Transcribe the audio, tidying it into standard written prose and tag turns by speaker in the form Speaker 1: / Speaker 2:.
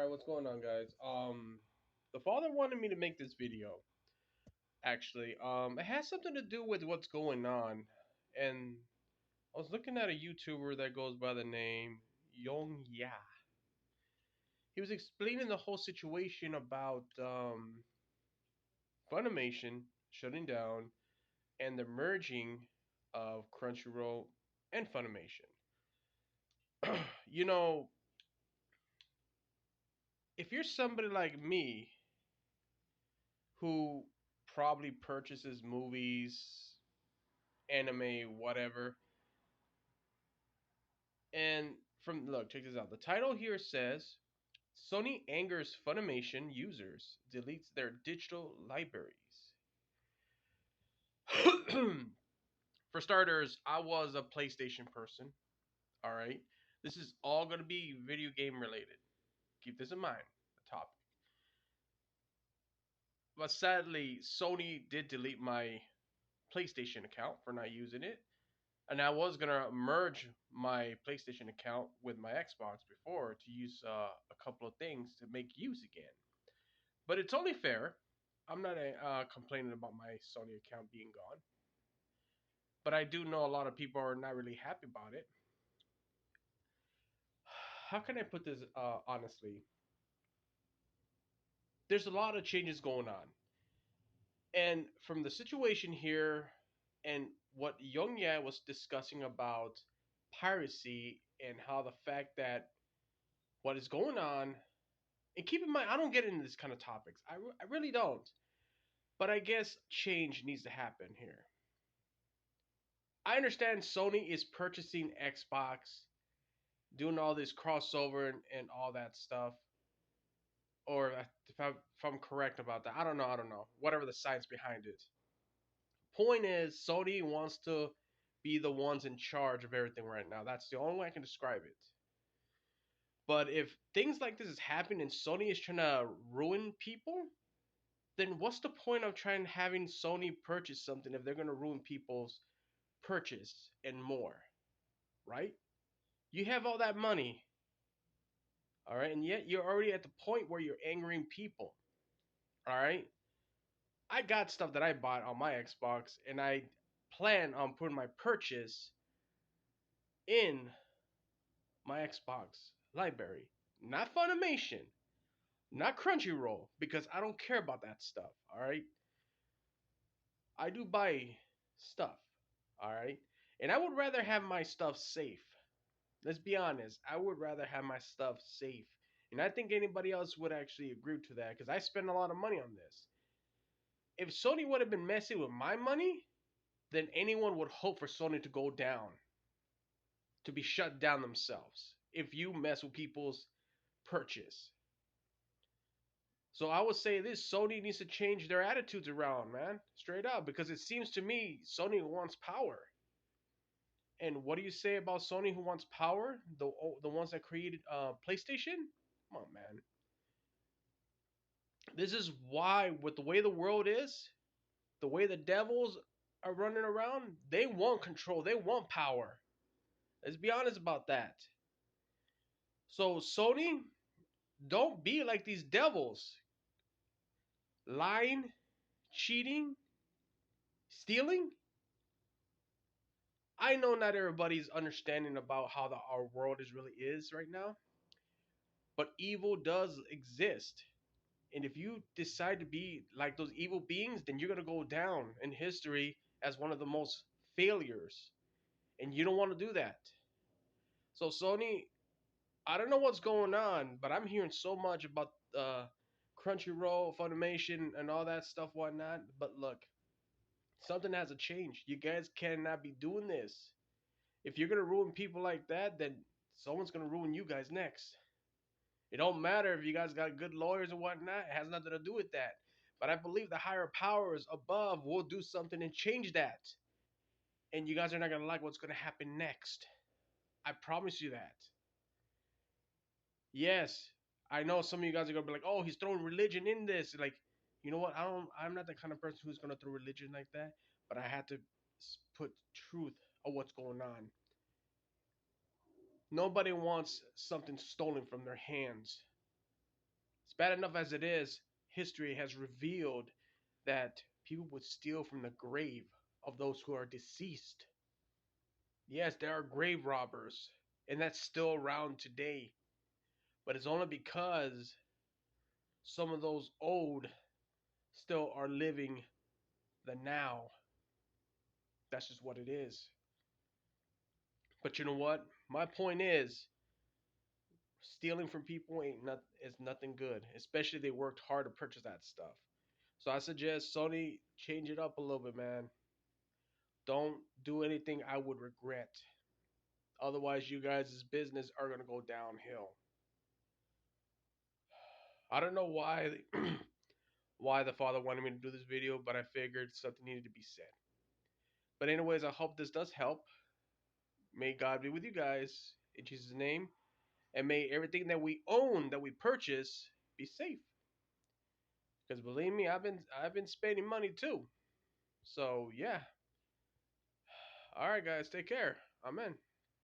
Speaker 1: right, what's going on, guys? The father wanted me to make this video. Actually, it has something to do with what's going on, and I was looking at a YouTuber that goes by the name Yong Ya. He was explaining the whole situation about Funimation shutting down and the merging of Crunchyroll and Funimation. you know, if you're somebody like me who probably purchases movies, anime, whatever. And from look, check this out. The title here says Sony angers Funimation users, deletes their digital libraries. For starters, I was a PlayStation person. All right. This is all going to be video game related. Keep this in mind, the topic. But sadly, Sony did delete my PlayStation account for not using it. And I was gonna merge my PlayStation account with my Xbox before to use a couple of things to make use again. But it's only fair. I'm not complaining about my Sony account being gone, but I do know a lot of people are not really happy about it. How can I put this honestly? There's a lot of changes going on, and from the situation here and what Young Ya was discussing about piracy and how the fact that what is going on. And keep in mind, I don't get into this kind of topics. I really don't. But I guess change needs to happen here. I understand Sony is purchasing Xbox, doing all this crossover and all that stuff. Or if I'm correct about that, I don't know. I don't know. Whatever the science behind it. Point is, Sony wants to be the ones in charge of everything right now. That's the only way I can describe it. But if things like this is happening and Sony is trying to ruin people, then what's the point of trying having Sony purchase something if they're going to ruin people's purchase and more, right? You have all that money, all right, and yet you're already at the point where you're angering people, all right? I got stuff that I bought on my Xbox, and I plan on putting my purchase in my Xbox library, not Funimation, not Crunchyroll, because I don't care about that stuff, all right? I do buy stuff, all right? And I would rather have my stuff safe. Let's be honest. I would rather have my stuff safe. And I think anybody else would actually agree to that because I spend a lot of money on this. If Sony would have been messing with my money, then anyone would hope for Sony to go down, to be shut down themselves if you mess with people's purchase. So I would say this Sony needs to change their attitudes around, man. Straight up. Because it seems to me Sony wants power. And what do you say about Sony who wants power? The ones that created PlayStation? Come on, man. This is why, with the way the world is, the way the devils are running around, they want control. They want power. Let's be honest about that. So, Sony, don't be like these devils. Lying, cheating, stealing. I know not everybody's understanding about how our world is really is right now, but evil does exist. And if you decide to be like those evil beings, then you're going to go down in history as one of the most failures. And you don't want to do that. So, Sony, I don't know what's going on, but I'm hearing so much about Crunchyroll, Funimation, and all that stuff, whatnot. But look, something has to change. You guys cannot be doing this. If you're going to ruin people like that, then someone's going to ruin you guys next. It don't matter if you guys got good lawyers and whatnot. It has nothing to do with that. But I believe the higher powers above will do something and change that. And you guys are not gonna like what's gonna happen next. I promise you that. Yes, I know some of you guys are gonna be like, "Oh, he's throwing religion in this." Like, you know what? I'm not the kind of person who's gonna throw religion like that. But I had to put truth of what's going on. Nobody wants something stolen from their hands. bad enough as it is, history has revealed that people would steal from the grave of those who are deceased. Yes, there are grave robbers, and that's still around today. But it's only because some of those old still are living the now. That's just what it is. But you know what? My point is, stealing from people ain't not is nothing good. Especially they worked hard to purchase that stuff. So I suggest Sony change it up a little bit, man. Don't do anything I would regret. Otherwise, you guys' business are gonna go downhill. I don't know why why the father wanted me to do this video, but I figured something needed to be said. But anyways, I hope this does help. May God be with you guys in Jesus' name, and may everything that we own, that we purchase, be safe. Because believe me, I've been spending money too. So yeah. All right, guys, take care. Amen.